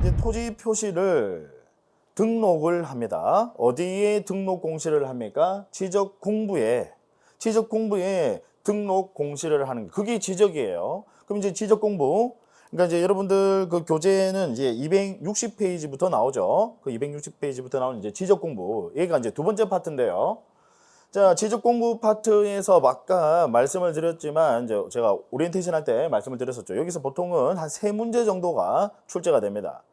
이제 토지 표시를 등록을 합니다. 어디에 등록 공시를 합니까? 지적공부에 등록 공시를 하는 그게 지적이에요. 그럼 이제 지적공부, 그러니까 이제 여러분들 그 교재는 이제 260페이지부터 나오죠. 그 260페이지부터 나오는 이제 지적공부, 얘가 이제 두 번째 파트인데요. 자, 지적공부 파트에서 아까 말씀을 드렸지만 이제 제가 오리엔테이션 할 때 말씀을 드렸었죠. 여기서 보통은 한 3문제 정도가 출제가 됩니다.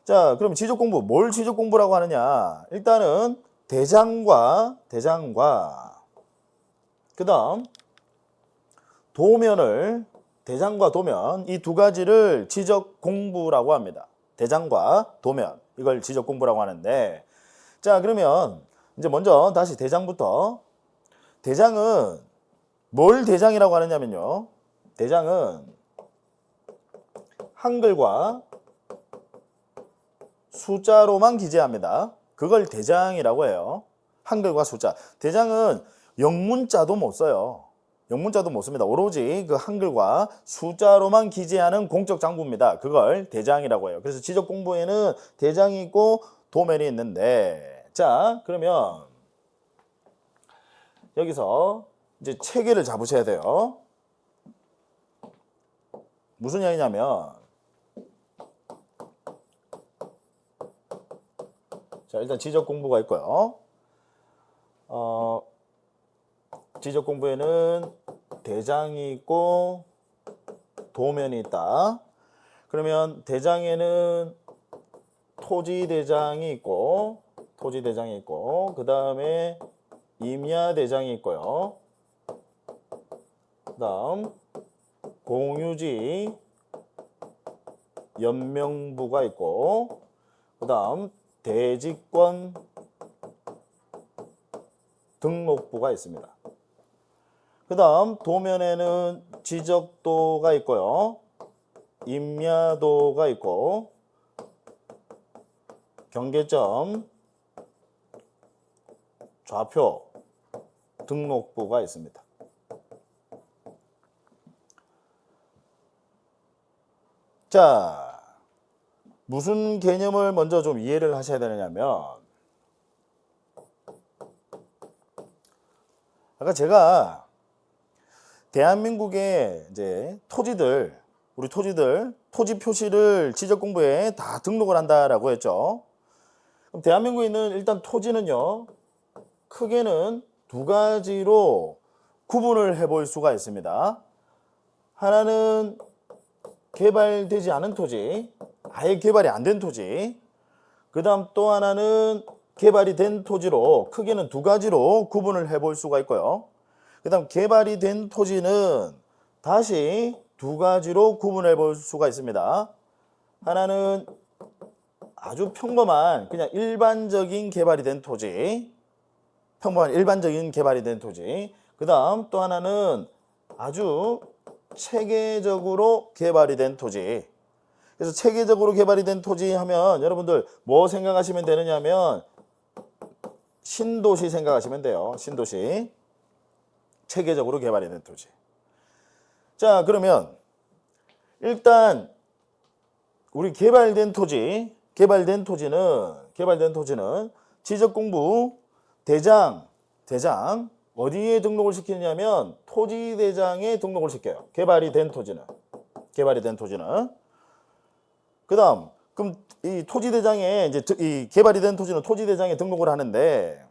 자, 그럼 지적공부, 뭘 지적공부라고 하느냐? 일단은 대장과 그 다음 대장과 도면, 이 두 가지를 지적공부라고 합니다. 대장과 도면, 이걸 지적공부라고 하는데, 자, 그러면 이제 먼저 다시 대장부터. 대장은 뭘 대장이라고 하느냐면요, 대장은 한글과 숫자로만 기재합니다. 그걸 대장이라고 해요. 한글과 숫자. 대장은 영문자도 못 써요. 영문자도 못 씁니다. 오로지 그 한글과 숫자로만 기재하는 공적 장부입니다. 그걸 대장이라고 해요. 그래서 지적 공부에는 대장이 있고 도면이 있는데, 자, 그러면 여기서 이제 체계를 잡으셔야 돼요. 무슨 이야기냐면, 자, 일단 지적 공부가 있고요. 지적 공부에는 대장이 있고 도면이 있다. 그러면 대장에는 토지 대장이 있고 그 다음에 임야 대장이 있고요. 그 다음 공유지 연명부가 있고, 그 다음 대지권 등록부가 있습니다. 그 다음 도면에는 지적도가 있고요, 임야도가 있고, 경계점, 좌표 등록부가 있습니다. 자, 무슨 개념을 먼저 좀 이해를 하셔야 되느냐면, 아까 제가 대한민국의 이제 우리 토지들 토지 표시를 지적 공부에 다 등록을 한다라고 했죠. 그럼 대한민국에 있는 일단 토지는요, 크게는 두 가지로 구분을 해볼 수가 있습니다. 하나는 개발되지 않은 토지, 아예 개발이 안 된 토지, 그 다음 또 하나는 개발이 된 토지로 크게는 두 가지로 구분을 해볼 수가 있고요. 그 다음 개발이 된 토지는 다시 두 가지로 구분해 볼 수가 있습니다. 하나는 아주 평범한 그냥 일반적인 개발이 된 토지, 그 다음 또 하나는 아주 체계적으로 개발이 된 토지. 그래서 체계적으로 개발이 된 토지 하면 여러분들 뭐 생각하시면 되느냐면 신도시 생각하시면 돼요. 신도시. 체계적으로 개발이 된 토지. 자, 그러면 일단 우리 개발된 토지는 지적공부 대장 어디에 등록을 시키냐면 토지대장에 등록을 시켜요. 개발이 된 토지는. 그다음 그럼 이 토지대장에 이제 이 개발이 된 토지는 토지대장에 등록을 하는데,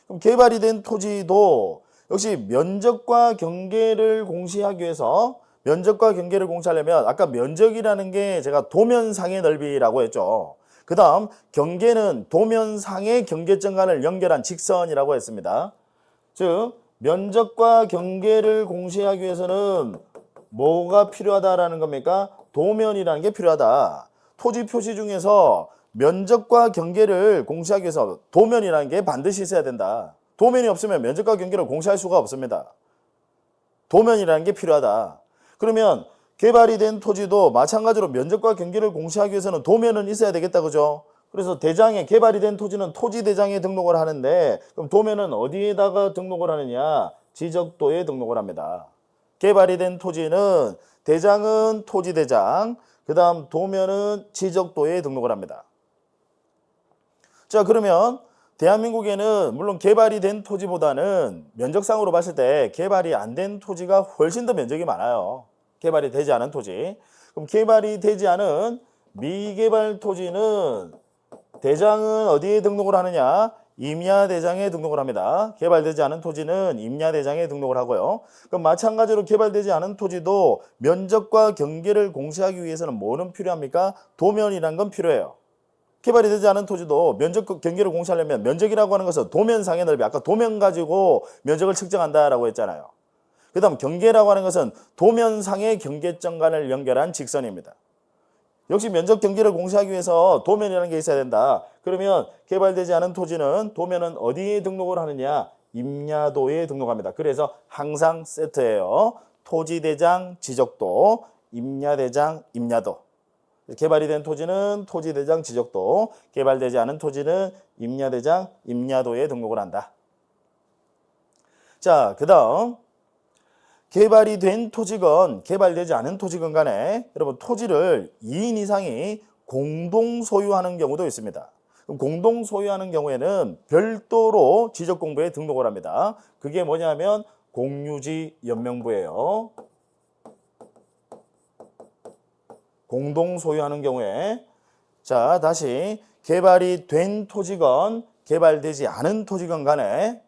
그럼 개발이 된 토지도 역시 면적과 경계를 공시하기 위해서, 공시하려면 아까 면적이라는 게 제가 도면상의 넓이라고 했죠. 그 다음 경계는 도면상의 경계점 간을 연결한 직선이라고 했습니다. 즉 면적과 경계를 공시하기 위해서는 뭐가 필요하다라는 겁니까? 도면이라는 게 필요하다. 토지 표시 중에서 면적과 경계를 공시하기 위해서 도면이라는 게 반드시 있어야 된다. 도면이 없으면 면적과 경계를 공시할 수가 없습니다. 도면이라는 게 필요하다. 그러면 개발이 된 토지도 마찬가지로 면적과 경계를 공시하기 위해서는 도면은 있어야 되겠다, 그죠? 그래서 대장에 개발이 된 토지는 토지대장에 등록을 하는데, 그럼 도면은 어디에다가 등록을 하느냐? 지적도에 등록을 합니다. 개발이 된 토지는 대장은 토지대장, 그 다음 도면은 지적도에 등록을 합니다. 자, 그러면 대한민국에는 물론 개발이 된 토지보다는 면적상으로 봤을 때 개발이 안 된 토지가 훨씬 더 면적이 많아요. 개발이 되지 않은 토지. 그럼 개발이 되지 않은 미개발 토지는 대장은 어디에 등록을 하느냐? 임야대장에 등록을 합니다. 개발되지 않은 토지는 임야대장에 등록을 하고요. 그럼 마찬가지로 개발되지 않은 토지도 면적과 경계를 공시하기 위해서는 뭐는 필요합니까? 도면이라는 건 필요해요. 개발이 되지 않은 토지도 면적과 경계를 공시하려면 면적이라고 하는 것은 도면상의 넓이, 아까 도면 가지고 면적을 측정한다라고 했잖아요. 그 다음 경계라고 하는 것은 도면상의 경계점간을 연결한 직선입니다. 역시 면적 경계를 공시하기 위해서 도면이라는 게 있어야 된다. 그러면 개발되지 않은 토지는 도면은 어디에 등록을 하느냐? 임야도에 등록합니다. 그래서 항상 세트예요. 토지대장, 지적도, 임야대장, 임야도. 개발이 된 토지는 토지대장, 지적도, 개발되지 않은 토지는 임야대장, 임야도에 등록을 한다. 자, 그 다음 개발이 된 토지건 개발되지 않은 토지건 간에 여러분 토지를 2인 이상이 공동 소유하는 경우도 있습니다. 공동 소유하는 경우에는 별도로 지적공부에 등록을 합니다. 그게 뭐냐면 공유지 연명부예요. 공동 소유하는 경우에 자 다시 개발이 된 토지건 개발되지 않은 토지건 간에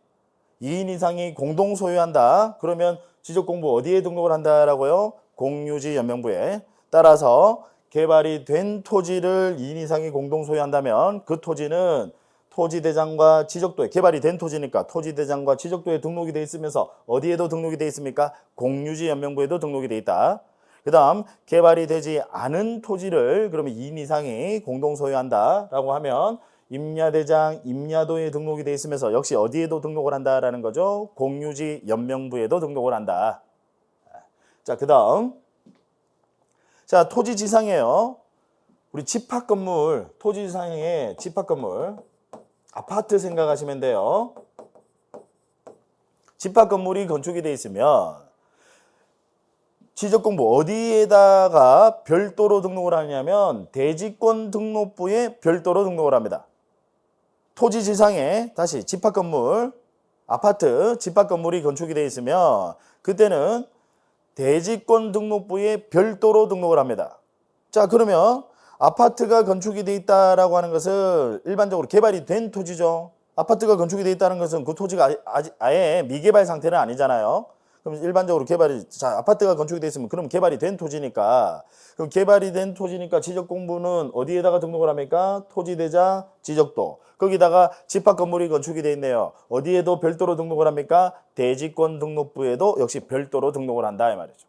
2인 이상이 공동 소유한다. 그러면 지적공부 어디에 등록을 한다라고요? 공유지 연명부에. 따라서 개발이 된 토지를 2인 이상이 공동 소유한다면 그 토지는 토지대장과 지적도에 개발이 된 토지니까 토지대장과 지적도에 등록이 돼 있으면서 어디에도 등록이 돼 있습니까? 공유지 연명부에도 등록이 돼 있다. 그 다음 개발이 되지 않은 토지를 그러면 2인 이상이 공동 소유한다라고 하면 임야대장, 임야도에 등록이 돼 있으면서 역시 어디에도 등록을 한다라는 거죠. 공유지 연명부에도 등록을 한다. 자, 그 다음 자 토지지상이에요. 우리 집합건물, 토지지상의 집합건물 아파트 생각하시면 돼요. 집합건물이 건축이 돼 있으면 지적공부 어디에다가 별도로 등록을 하냐면 대지권 등록부에 별도로 등록을 합니다. 토지지상에 다시 집합건물, 아파트, 집합건물이 건축이 되어 있으면 그때는 대지권 등록부에 별도로 등록을 합니다. 자, 그러면 아파트가 건축이 되어 있다라고 하는 것은 일반적으로 개발이 된 토지죠. 아파트가 건축이 되어 있다는 것은 그 토지가 아예 미개발 상태는 아니잖아요. 그럼 일반적으로 아파트가 건축이 되어 있으면 그럼 개발이 된 토지니까 그럼 개발이 된 토지니까 지적공부는 어디에다가 등록을 합니까? 토지대장, 지적도. 거기다가 집합건물이 건축이 되어 있네요. 어디에도 별도로 등록을 합니까? 대지권 등록부에도 역시 별도로 등록을 한다 이 말이죠.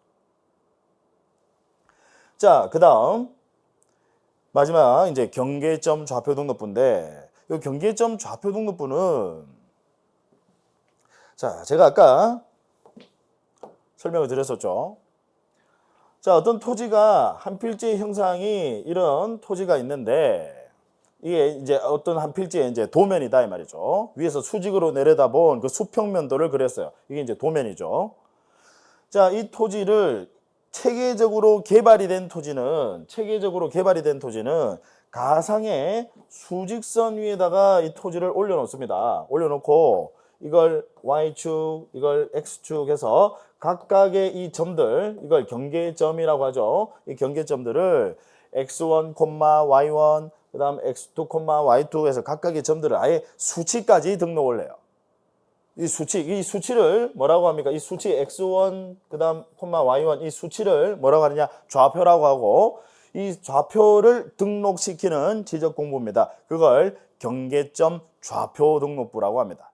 자, 그 다음 마지막 이제 경계점 좌표 등록부인데 이 경계점 좌표 등록부는 자, 제가 아까 설명을 드렸었죠. 자, 어떤 토지가 한 필지 형상이 이런 토지가 있는데 이게 이제 어떤 한 필지의 이제 도면이다 이 말이죠. 위에서 수직으로 내려다본 그 수평면도를 그렸어요. 이게 이제 도면이죠. 자, 이 토지를 체계적으로 개발이 된 토지는 가상의 수직선 위에다가 이 토지를 올려놓습니다. 올려놓고 이걸 Y축, 이걸 X축 해서 각각의 이 점들, 이걸 경계점이라고 하죠. 이 경계점들을 X1, Y1, 그 다음 X2, Y2 해서 각각의 점들을 아예 수치까지 등록을 해요. 이 수치를 뭐라고 합니까? 이 수치 X1, 그 다음 Y1 이 수치를 뭐라고 하느냐? 좌표라고 하고 이 좌표를 등록시키는 지적공부입니다. 그걸 경계점 좌표 등록부라고 합니다.